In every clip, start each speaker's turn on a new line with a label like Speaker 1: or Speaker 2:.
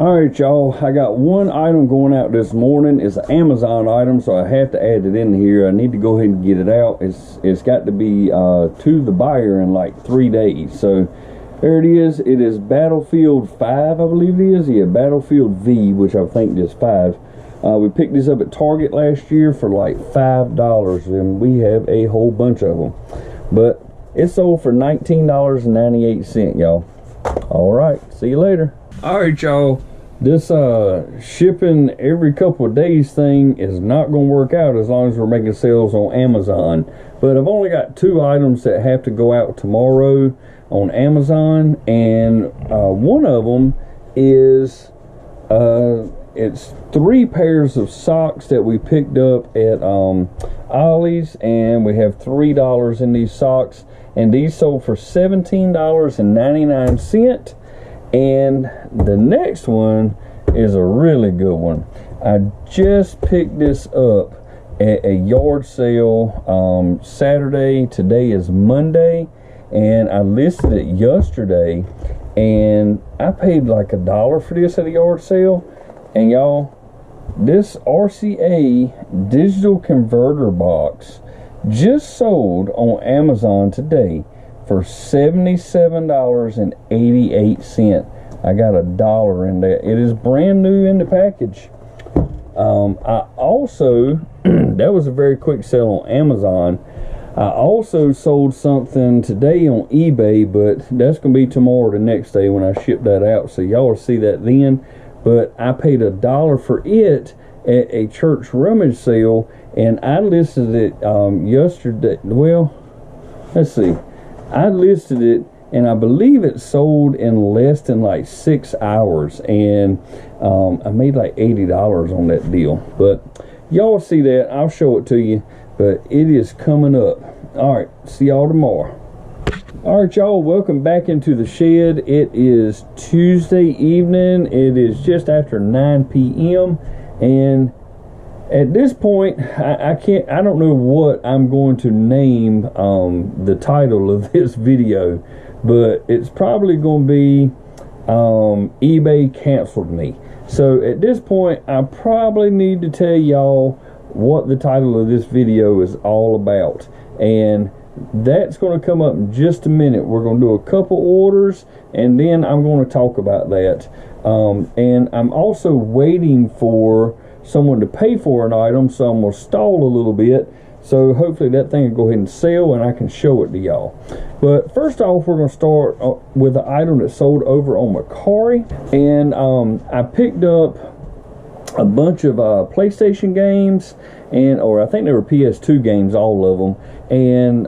Speaker 1: Alright y'all, I got one item going out this morning. It's an Amazon item, so I have to add it in here. I need to go ahead and get it out. It's got to be to the buyer in like 3 days. So there it is. It is Battlefield 5, I believe it is. Yeah, Battlefield V, which I think is 5. We picked this up at Target last year for like $5, and we have a whole bunch of them. But it sold for $19.98, y'all. Alright, see you later. Alright y'all, this shipping every couple of days thing is not going to work out as long as we're making sales on Amazon. But I've only got 2 items that have to go out tomorrow on Amazon, and one of them is it's 3 pairs of socks that we picked up at Ollie's, and we have $3 in these socks, and these sold for $17.99. And the next one is a really good one. I just picked this up at a yard sale Saturday. Today is Monday, and I listed it yesterday, and I paid like $1 for this at a yard sale. And y'all, this RCA digital converter box just sold on Amazon today for $77.88. I got $1 in there. It is brand new in the package. I also that was a very quick sale on Amazon. I also sold something today on eBay, but that's gonna be tomorrow, the next day, when I ship that out, so y'all will see that then. But I paid $1 for it at a church rummage sale, and I listed it yesterday. Well, let's see, I listed it, and I believe it sold in less than like 6 hours, and I made like $80 on that deal. But y'all see that. I'll show it to you, but it is coming up. All right, see y'all tomorrow. All right, y'all, welcome back into the shed. It is Tuesday evening. It is just after 9 p.m. and at this point, I don't know what I'm going to name the title of this video, but it's probably going to be eBay canceled me. So at this point, I probably need to tell y'all what the title of this video is all about, and that's going to come up in just a minute. We're going to do a couple orders, and then I'm going to talk about that. And I'm also waiting for someone to pay for an item, so I'm going to stall a little bit, so hopefully that thing will go ahead and sell and I can show it to y'all. But first off, we're going to start with the item that sold over on Mercari, and I picked up a bunch of PlayStation games, or I think they were PS2 games, all of them, and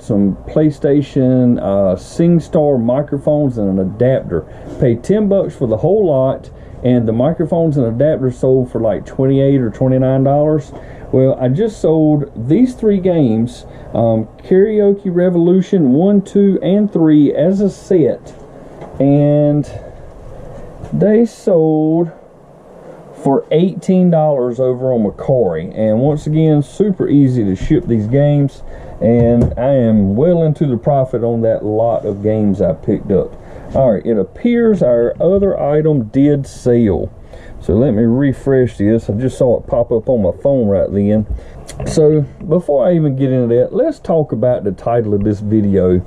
Speaker 1: some PlayStation SingStar microphones and an adapter. Paid $10 for the whole lot, and the microphones and adapters sold for like $28 or $29. Well, I just sold these 3 games, Karaoke Revolution 1, 2, and 3 as a set, and they sold for $18 over on Mercari. And once again, super easy to ship these games, and I am well into the profit on that lot of games I picked up. Alright, it appears our other item did sell. So let me refresh this. I just saw it pop up on my phone right then. So before I even get into that, let's talk about the title of this video.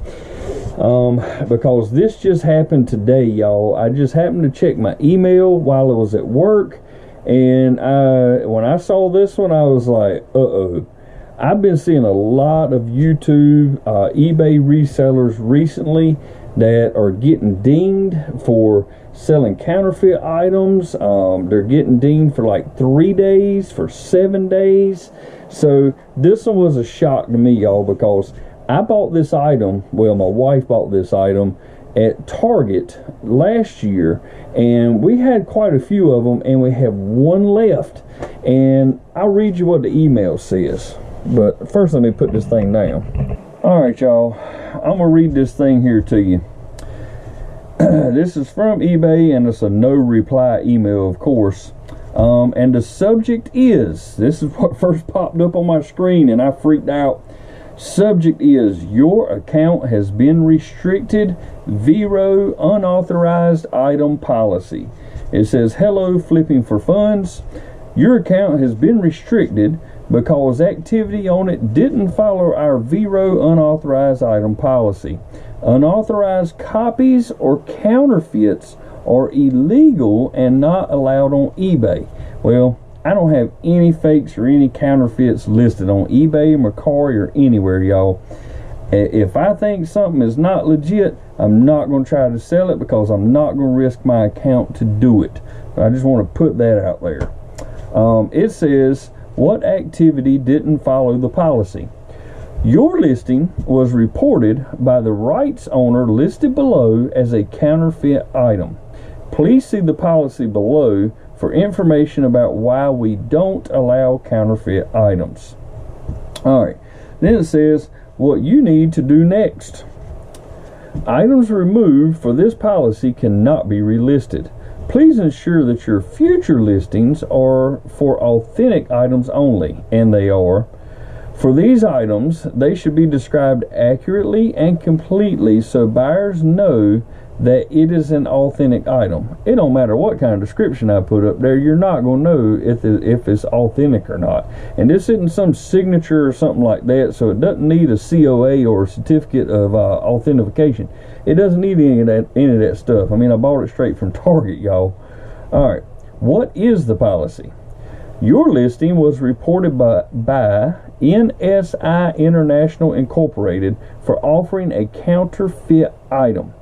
Speaker 1: Because this just happened today, y'all. I just happened to check my email while I was at work, and when I saw this one, I was like, uh-oh. I've been seeing a lot of YouTube, eBay resellers recently that are getting dinged for selling counterfeit items. They're getting dinged for like 3 days, for 7 days. So this one was a shock to me, y'all, because I bought this item, well, my wife bought this item at Target last year, and we had quite a few of them, and we have one left. And I'll read you what the email says, but first let me put this thing down. Alright, y'all, I'm gonna read this thing here to you. This is from eBay, and it's a no reply email, of course. And the subject is, this is what first popped up on my screen, and I freaked out. Subject is, your account has been restricted, VERO unauthorized item policy. It says, hello, flipping for funds. Your account has been restricted because activity on it didn't follow our VERO unauthorized item policy. Unauthorized copies or counterfeits are illegal and not allowed on eBay. Well, I don't have any fakes or any counterfeits listed on eBay, Mercari, or anywhere, y'all. If I think something is not legit, I'm not going to try to sell it because I'm not going to risk my account to do it. I just want to put that out there. It says, what activity didn't follow the policy? Your listing was reported by the rights owner listed below as a counterfeit item. Please see the policy below for information about why we don't allow counterfeit items. Alright, then it says what you need to do next. Items removed for this policy cannot be relisted. Please ensure that your future listings are for authentic items only, and they are. For these items, they should be described accurately and completely so buyers know that it is an authentic item. It don't matter what kind of description I put up there, you're not going to know if it's authentic or not. And this isn't some signature or something like that, so it doesn't need a COA or a certificate of authentication. It doesn't need any of that stuff. I mean, I bought it straight from Target, y'all. Alright, what is the policy? Your listing was reported by NSI International Incorporated for offering a counterfeit item.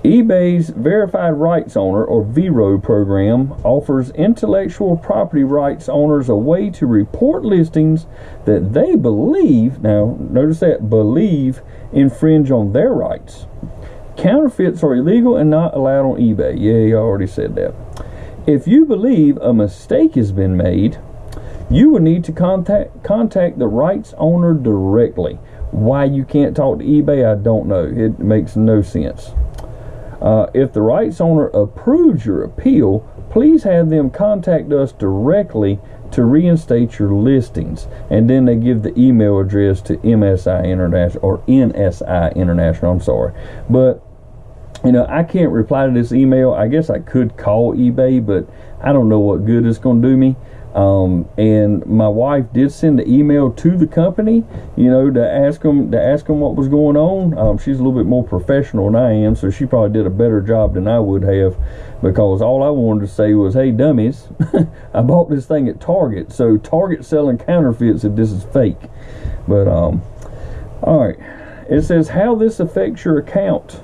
Speaker 1: eBay's Verified Rights Owner, or VERO program, offers intellectual property rights owners a way to report listings that they believe, now notice that, believe infringe on their rights. Counterfeits are illegal and not allowed on eBay. Yeah, I already said that. If you believe a mistake has been made, you will need to contact the rights owner directly. Why you can't talk to eBay, I don't know. It makes no sense. If the rights owner approves your appeal, please have them contact us directly to reinstate your listings. And then they give the email address to MSI International, or NSI International, I'm sorry. But you know, I can't reply to this email. I guess I could call eBay, but I don't know what good it's going to do me. And my wife did send the email to the company, you know, to ask them what was going on. She's a little bit more professional than I am, so she probably did a better job than I would have, because all I wanted to say was, hey, dummies, I bought this thing at Target, so Target selling counterfeits if this is fake. But all right, it says how this affects your account.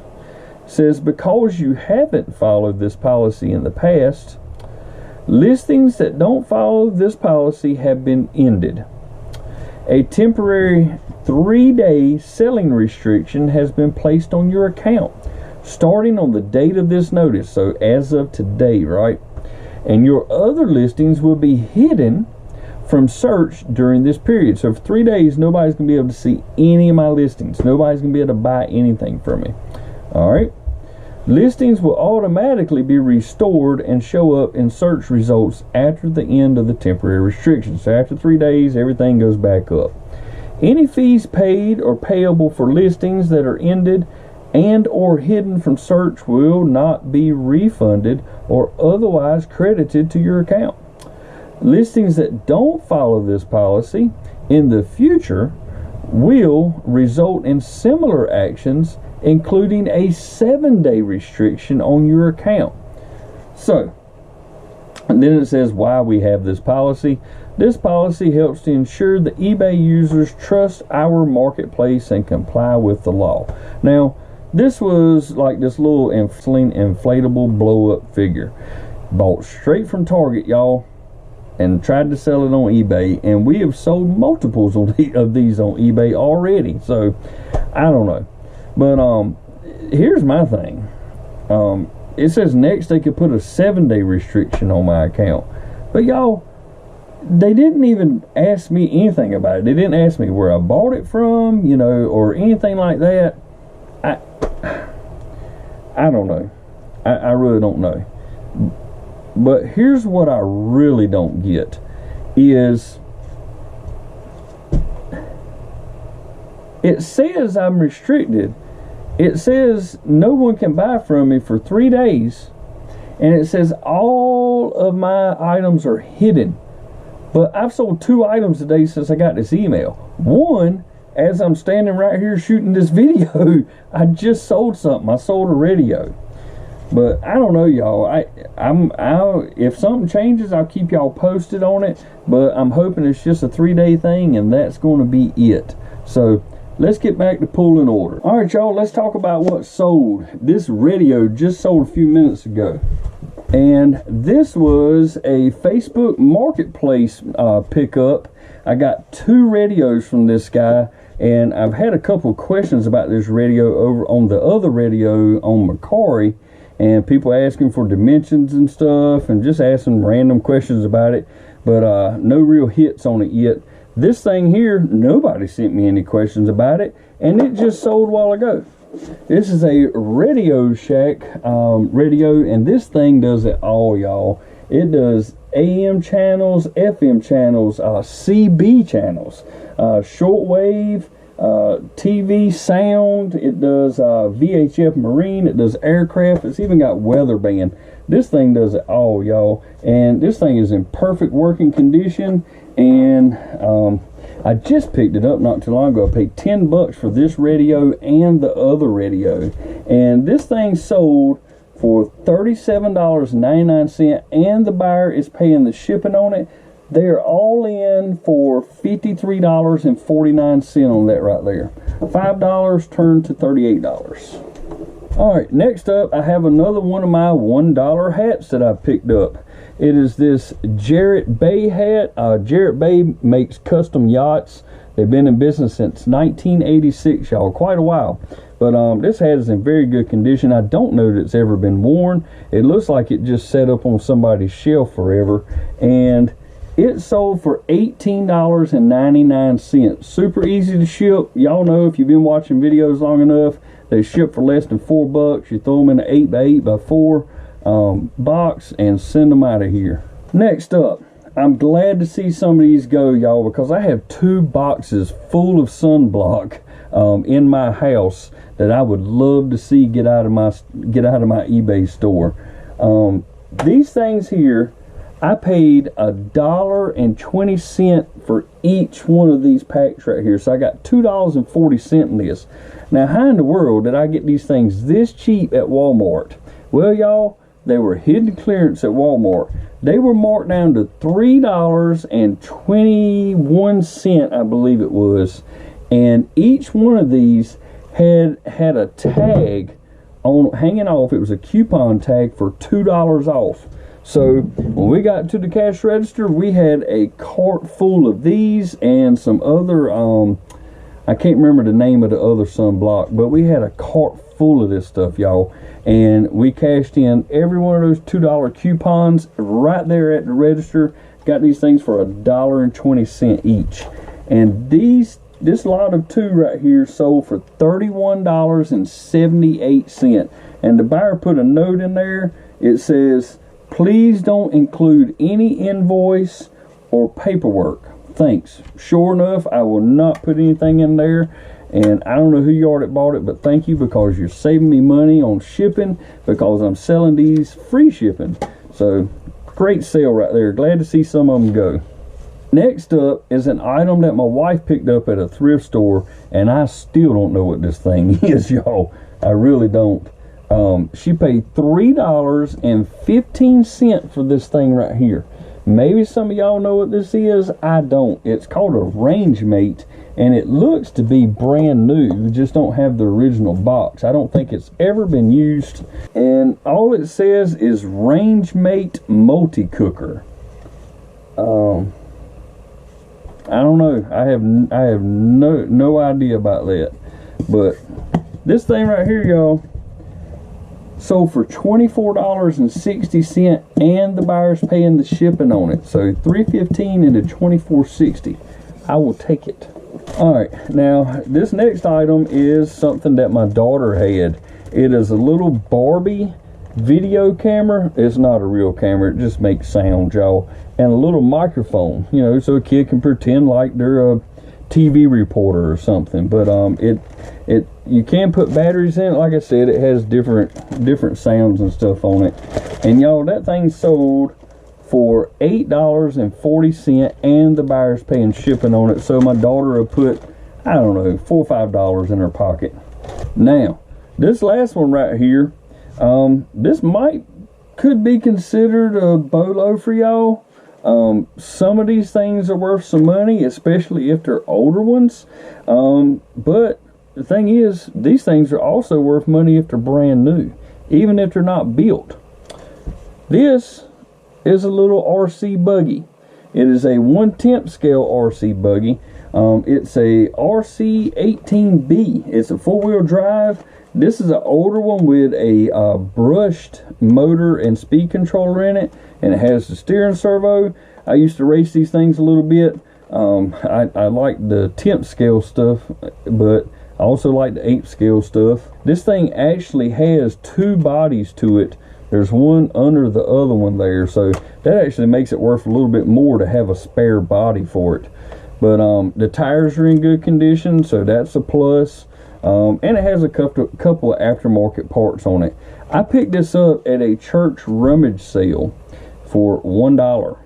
Speaker 1: It says because you haven't followed this policy in the past, listings that don't follow this policy have been ended. A temporary 3-day selling restriction has been placed on your account starting on the date of this notice, so as of today, right? And your other listings will be hidden from search during this period. So for 3 days, nobody's going to be able to see any of my listings. Nobody's going to be able to buy anything from me. All right? Listings will automatically be restored and show up in search results after the end of the temporary restriction. So after 3 days, everything goes back up. Any fees paid or payable for listings that are ended and or hidden from search will not be refunded or otherwise credited to your account. Listings that don't follow this policy in the future will result in similar actions, including a 7-day restriction on your account. So, and then it says why we have this policy. This policy helps to ensure that eBay users trust our marketplace and comply with the law. Now, this was like this little inflatable blow-up figure. Bought straight from Target, y'all, and tried to sell it on eBay, and we have sold multiples of these on eBay already. So, I don't know. But here's my thing. It says next they could put a 7-day restriction on my account. But y'all, they didn't even ask me anything about it. They didn't ask me where I bought it from, you know, or anything like that. I don't know. I really don't know. But here's what I really don't get is it says I'm restricted. It says no one can buy from me for 3 days. and it says all of my items are hidden. But I've sold 2 items today since I got this email. One, as I'm standing right here shooting this video, I just sold something. I sold a radio. But I don't know, y'all. If something changes, I'll keep y'all posted on it. But I'm hoping it's just a 3-day thing, and that's going to be it. So let's get back to pulling order. All right, y'all. Let's talk about what sold. This radio just sold a few minutes ago, and this was a Facebook Marketplace pickup. I got 2 radios from this guy, and I've had a couple of questions about this radio over on the other radio on Macari. And people asking for dimensions and stuff, and just asking random questions about it, but no real hits on it yet. This thing here, nobody sent me any questions about it, and it just sold a while ago. This is a Radio Shack radio, and this thing does it all, y'all. It does AM channels, FM channels, CB channels, shortwave, TV sound. It does VHF marine. It does aircraft. It's even got weather band. This thing does it all, y'all, and this thing is in perfect working condition. And I just picked it up not too long ago. I paid $10 for this radio and the other radio, and this thing sold for $37.99, and the buyer is paying the shipping on it. They're all in for $53.49 on that right there. $5 turned to $38. All right, next up, I have another one of my $1 hats that I picked up. It is this Jarrett Bay hat. Jarrett Bay makes custom yachts. They've been in business since 1986, y'all, quite a while. But this hat is in very good condition. I don't know that it's ever been worn. It looks like it just set up on somebody's shelf forever. And it sold for $18.99. Super easy to ship. Y'all know, if you've been watching videos long enough, they ship for less than $4. You throw them in an 8x8x4 box and send them out of here. Next up, I'm glad to see some of these go, y'all, because I have 2 boxes full of sunblock in my house that I would love to see get out of my eBay store. These things here, I paid $1.20 for each one of these packs right here. So I got $2.40 in this. Now, how in the world did I get these things this cheap at Walmart? Well, y'all, they were hidden clearance at Walmart. They were marked down to $3.21, I believe it was. And each one of these had a tag on hanging off. It was a coupon tag for $2 off. So when we got to the cash register, we had a cart full of these and some other, I can't remember the name of the other sunblock, but we had a cart full of this stuff, y'all. And we cashed in every one of those $2 coupons right there at the register. Got these things for $1.20 each. And this lot of 2 right here sold for $31.78. And the buyer put a note in there. It says, "Please don't include any invoice or paperwork. Thanks." Sure enough, I will not put anything in there. And I don't know who you are that bought it, but thank you, because you're saving me money on shipping, because I'm selling these free shipping. So great sale right there. Glad to see some of them go. Next up is an item that my wife picked up at a thrift store, and I still don't know what this thing is, y'all. I really don't. She paid $3.15 for this thing right here. Maybe some of y'all know what this is. I don't. It's called a Range Mate, and it looks to be brand new. You just don't have the original box. I don't think it's ever been used. And all it says is Range Mate Multi Cooker. I don't know. I have no idea about that. But this thing right here, y'all, sold for $24.60, and the buyer's paying the shipping on it. So $3.15 into $24.60. I will take it. All right, now this next item is something that my daughter had. It is a little Barbie video camera. It's not a real camera, it just makes sound, y'all, and a little microphone, you know, so a kid can pretend like they're a TV reporter or something. But you can put batteries in it. Like I said, it has different sounds and stuff on it. And y'all, that thing sold for $8.40, and the buyer's paying shipping on it. So my daughter will put, I don't know, $4 or $5 in her pocket. Now, this last one right here, this could be considered a bolo for y'all. Some of these things are worth some money, especially if they're older ones. But the thing is, these things are also worth money if they're brand new, even if they're not built. This is a little RC buggy. It is a 1/10 scale RC buggy. It's a RC18B. It's a 4-wheel drive. This is an older one with a brushed motor and speed controller in it, and it has the steering servo. I used to race these things a little bit. I like the 10th scale stuff, but I also like the 8th scale stuff. This thing actually has 2 bodies to it. There's one under the other one there, so that actually makes it worth a little bit more to have a spare body for it. But the tires are in good condition, so that's a plus. And it has a couple of aftermarket parts on it. I picked this up at a church rummage sale for $1,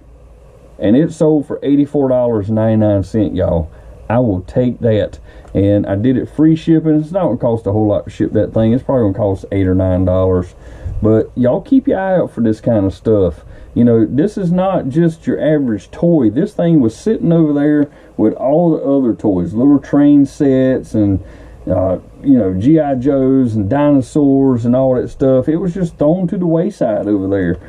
Speaker 1: and it sold for $84.99, y'all. I will take that. And I did it free shipping. It's not going to cost a whole lot to ship that thing. It's probably going to cost $8 or $9. But y'all keep your eye out for this kind of stuff. You know, this is not just your average toy. This thing was sitting over there with all the other toys, little train sets and you know, G.I. Joes and dinosaurs and all that stuff. It was just thrown to the wayside over there.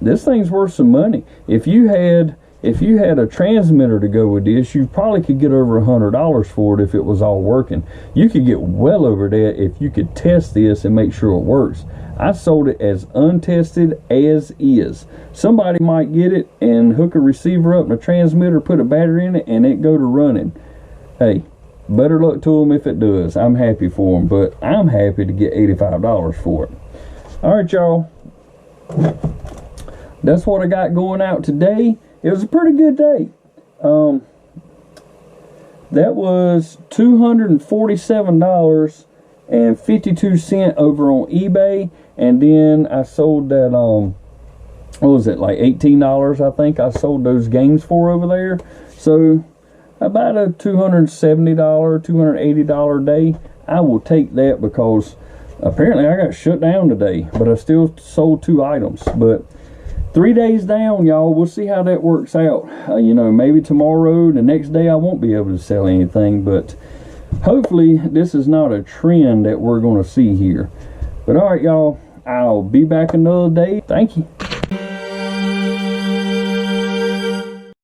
Speaker 1: This thing's worth some money. If you had a transmitter to go with this, you probably could get over $100 for it if it was all working. You could get well over that if you could test this and make sure it works. I sold it as untested as is. Somebody might get it and hook a receiver up and a transmitter, put a battery in it, and it go to running. Hey, better luck to them if it does. I'm happy for them, but I'm happy to get $85 for it. All right, y'all. That's what I got going out today. It was a pretty good day. That was $247.52 over on eBay, and then I sold that what was it, like $18, I think I sold those games for over there. So about a $270, $280 day. I will take that because apparently I got shut down today, but I still sold 2 items. But 3 days down, y'all. We'll see how that works out. You know, maybe tomorrow, the next day, I won't be able to sell anything, but hopefully this is not a trend that we're going to see here. But all right, y'all, I'll be back another day. Thank you.